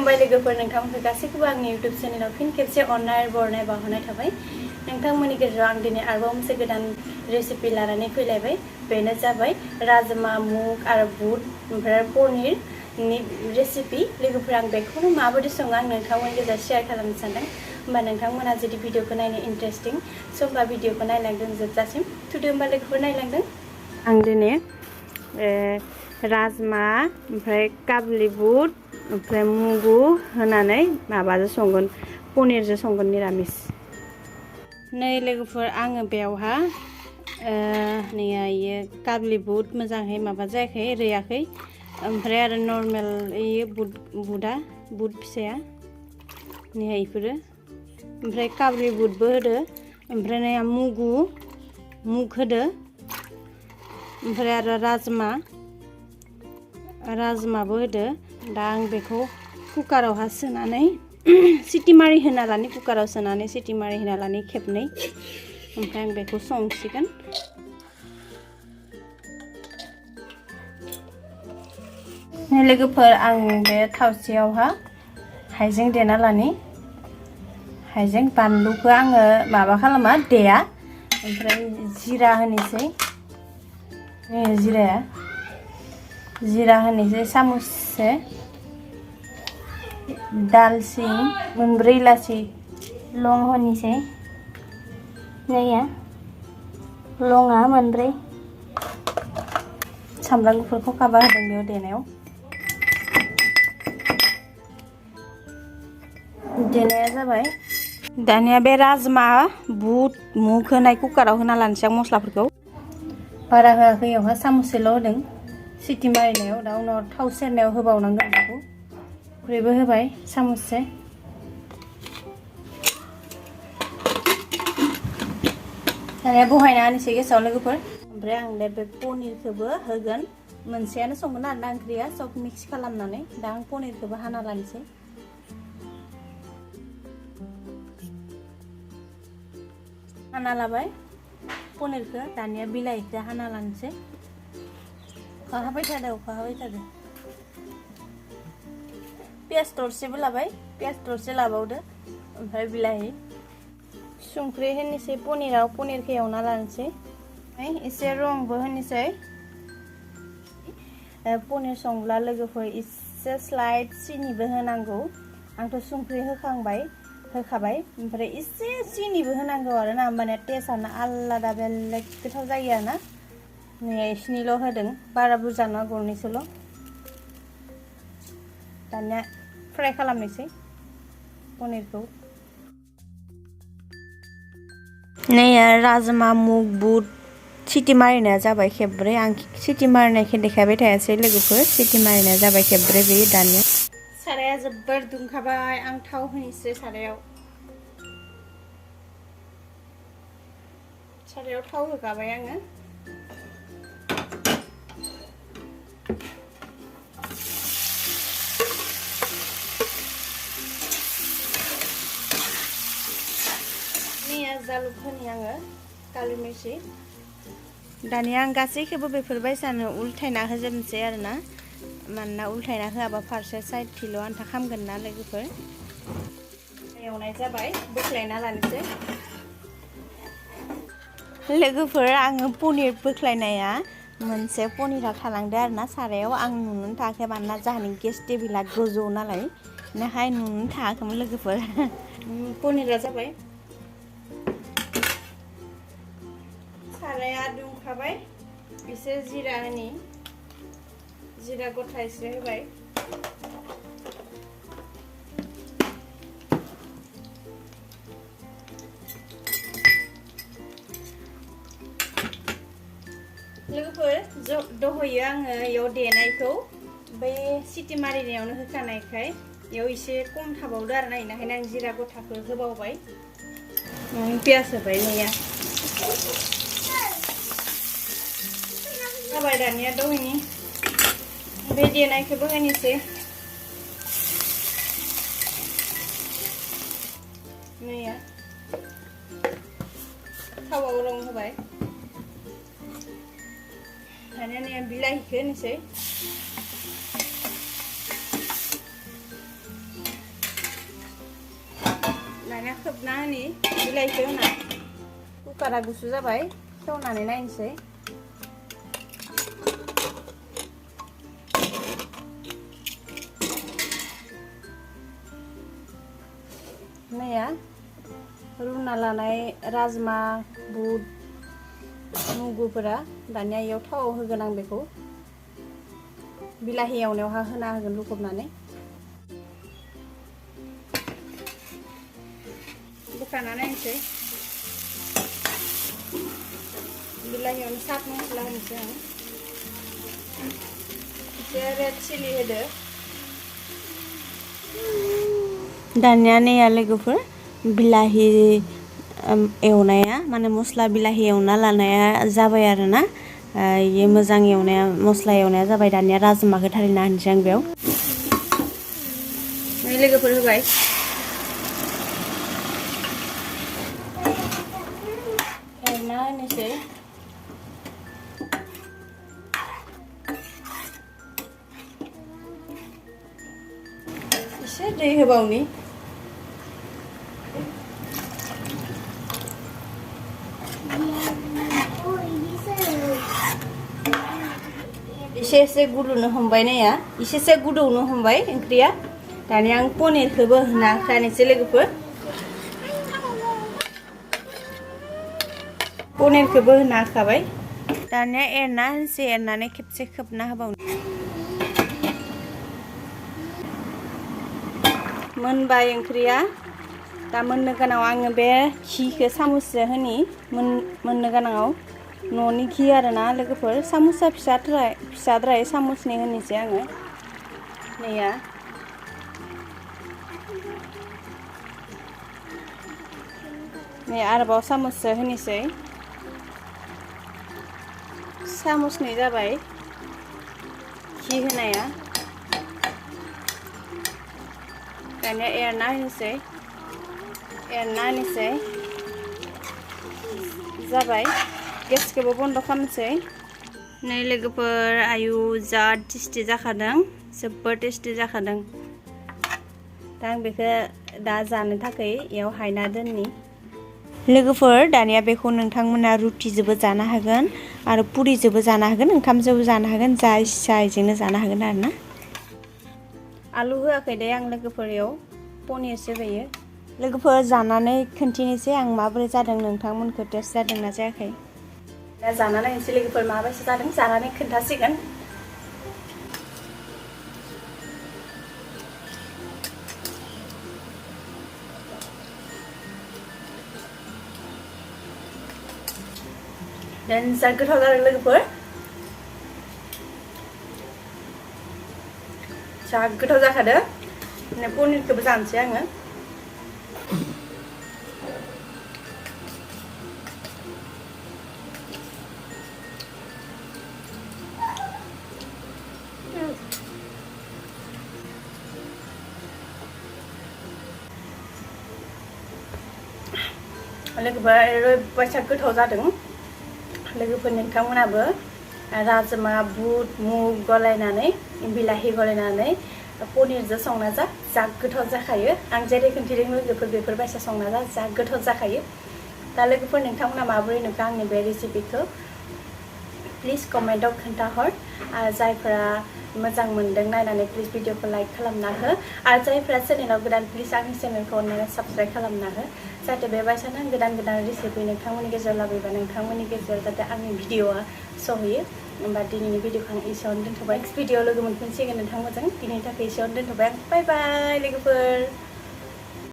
खुलुमबाय लोगोफोर नोंथांमोनखौ गासैखौबो आंनि YouTube चेनेलाव फिन खेबसे अननाय बरनाय बावहरनाय थाबाय। नोंथांमोननि गेजेराव आं दिनै आरोबाव मोनसे गोदान रेसिपि लानानै फैलायबाय। बेनो जाबाय राजमा मुग आरो बुट ओमफ्राय पनिरनि रेसिपि। लोगोफोर आं बेखौनो माबायदि सङो आं नोंथांमोननि गेजेराव शेयार खालामनो सानदों। होमबा नोंथांमोना जुदि भिडिअखौ नायनो इन्टारेस्टिं होमबा भिडिअखौ नायलांदों जोबजासिम। थुदो होमबा लोगोफोर नायलांदों। आं दिनै राजमा ओमफ्राय काबुलि बुट ओमफ्राय मुगु होनानै माबाजों संगोन, पनिरजों संगोन निरामिस। नै लोगोफोर आङो बेयावहा नै काबुलि बुट मोजाङै माबा जायाखै, रैयाखै। ओमफ्राय आरो नर्मेल बुट फिसाया नै इफोरो। ओमफ्राय काबुलि बुटबो होदो, ओमफ्राय नै मुग होदो, ओमफ्राय आरो राजमाबो होदो। दा आं बेखौ कुकारावहा सोनानै सिटि मारि होना लानि, कुकाराव सोनानै सिटि मारि होना लानि खेबनै। ओमफ्राय आं बेखौ संसिगोन। लोगोफोर आं बे थावसेयावहा हाइजें देना लानि। हाइजें बानलुखौ आङो माबा खालामा, देया। ओमफ्राय जिरा होनोसै। जिरा होनोसै सामुससे। दालसिनि मोनब्रै इलासि लं होनोसै। लङा मोनब्रै। सामब्राम गुफुरखौ काबा होदों बेयाव देनाया जाबाय। दानिया बे राजमा बुट मुग होनाय कुकाराव होना लानोसै आं मस्लाफोरखौ। बारा होआखै, एवहा सामुससेल' होदों सिटि मारिनायाव। दा उनाव थाव सेरनायाव होबावनांगोन बेखौ। संख्रिबो होबाय सामुससे। दानिया बहायना होनोसै गेसाव लोगोफोर। ओमफ्राय आं बे पनिरखौबो होगोन। मोनसेयानो संगोन आरोना ओंख्रिया, सब मिक्स खालामनानै। दा आं पनिरखौबो हाना लानोसै। हाना लाबाय पनिरखौ। दानिया बिलाइखौ हाना लानोसै। अखा हाबाय थादो। पियाज दरसेबो लाबाय, पियाज दरसे लाबावदो। ओमफ्राय बिलाहि संख्रि होनोसै पनिराव, पनिरखौ एवना लानोसै। एसे रंबो होनोसै। पनिर संब्ला लोगोफोर एसे स्लाइड सिनिबो होनांगौ। आंथ' संख्रि होखाबाय। ओमफ्राय एसे सिनिबो होनांगौ आरो ना, होमबानिया टेस्टआनो आलादा बेलेग गोथाव जायो आरो ना। नै एसेनिल' होदों, बारा बुरजा नङा, गरनैसोल'। दानिया फ्राय खालामनोसै पनिरखौ। नै राजमा मुग बुट सिटि मारिनाया जाबाय खेबब्रै। आं सिटि मारिनायखौ देखायबाय थायासै लोगोफोर। सिटि मारिनाया जाबाय खेबब्रै बेयो। दानिया साराया जोबोर दुंखाबाय। आं थाव होनोसै सारायाव थाव होखाबाय आङो। जालुक होनि आङो, कालि मिर्चि। दानिया आं गासैखौबो बेफोरबायसानो उल्थायना होजोबनोसै आरो ना। मानोना उल्थायना होआबा फारसे साइडथिल' आन्था खामगोन ना लोगोफोर। एवनाय जाबाय, बोख्लायना लानोसै। लोगोफोर आङो पनिर बोख्लायनाया मोनसे पनिरा थालांदो आरो ना सारायाव। आं नुनो थाङाखै, मानोना जोंहानि गेस टेबोला गोजौ नालाय, नाथाय नुनो थाङाखैमोन लोगोफोर। पनिरा जाबाय। साराया दुंखाबाय। एसे जिरा गथा एसे होबाय। लोगोफोर दहयो आङो इयाव देनायखौ बै सिटि मारिनायावनो होखानायखाय इयाव एसे खम थाबावदो आरो ना, बेनिखायनो आं जिरा गथाखौ होबावबाय। पियाज होबाय नैया जाबाय। दानिया दहयनि बे देनायखौबो होनोसै। नैया थावाव रं होबाय। दानिया बिलाहिखौ होनोसै। दानिया खोबना होनि बिलाइखौ होना कुकारा गुसु जाबाय खेवनानै नायनोसै नाया रुना लानाय राजमा बुट मुगुफोरा दानिया इयाव थाव होगोन आं बेखौ बिलाहि एवनायावहा होना होगोन लुखबनानै बोखाना नायनोसै बिलाहियावनो सात मस्ला होनोसै आं एसे रेड चिलि होदो दानिया नैया लोगोफोर बिलाहि एवनाया माने मस्ला बिलाहि एवना लानाया जाबाय आरोना ये मोजां एवनाया मस्ला एवनाया जाबाय दानिया राजमाखौ थारिना होनोसै आं बेयाव लोगोफोर होबाय एरना होनोसै एसे दै होबावनि एसे गुदुनो हमबाय नाया एसे गुदौनो हमबाय ओंख्रिया दानिया आं पनिरखौबो होना होखानोसै लोगोफोर पनिरखौबो होना होखाबाय दानिया एरना होनोसै एरनानै खेबसे खोबना होबावनो मोनबाय ओंख्रिया दा मोननो गोनाङाव आङो बे घिखौ सामुससे होनि मोननो गोनाङाव न'नि घि आरोना लोगोफोर सामुसा फिसाद्राय सामुसनि होनोसै आङो नैया नै आरोबाव सामुससे होनोसै सामुसनै जाबाय घि होनाया दानिया एरना होनोसै जाबाय गेसखौबो बन्द खालामनोसै नै लोगोफोर आयु जा टेस्टि जाखादों जोबोर टेस्टि जाखादों दा आं बेखौ दा जानो थाखाय इयाव हायना दोननि लोगोफोर दानिया बेखौ नोंथांमोना रुटिजोंबो जानो हागोन आरो पुरिजोंबो जानो हागोन ओंखामजोंबो जानो हागोन जा इच्छा इजोंनो जानो हागोन आरोना आलु होआखै दे आं लोगोफोर इयाव पनिरसो होयो लोगोफोर जानानै खोन्थिनोसै आं माबोरै जादों नोंथांमोनखौ टेस्ट जादोंना जायाखै दा जाना नायनोसै लोगोफोर माबायसा जादों जानानै खोन्थासिगोन dan जा गोथाव जादों लोगोफोर जा गोथाव जाखादों माने पनिरखौबो जानोसै आङो लोगोफोर ओरैबायसा गोथाव जादों लोगोफोर नोंथांमोनाबो राजमा बुट मुग गलायनानै बिलाहि गलायनानै पनिरजों संना जा गोथाव जाखायो आं जेरै खोन्थिदों लोगोफोर बेफोरबायसा संना जा गोथाव जाखायो दा लोगोफोर नोंथांमोना माबोरै नुखो आंनि बे रेसिपिखौ प्लिज कमेन्टआव खोन्थाहर आरो जायफोरा मोजां मोनदों नायनानै प्लिज भिडिअखौ लाइक खालामना हो आरो जायफोरा चेनेलाव गोदान प्लिज आंनि चेनेलखौ अननानै साबस्क्राइब खालामना हो जाहाथे बेबायसानो गोदान रेसिपि नोंथांमोननि गेजेराव लाबोयोबा नोंथांमोननि गेजेराव जाहाथे आंनि भिडिअआ सहैयो होमबा दिनैनि भिडिअखौ आं एसेयावनो दोनथ'बाय नेक्स्ट भिडिअ लोगो मोनफिनसिगोन नोंथांमोनजों दिनैनि थाखाय एसेयावनो दोनथ'बाय आं बाय बाय लोगोफोर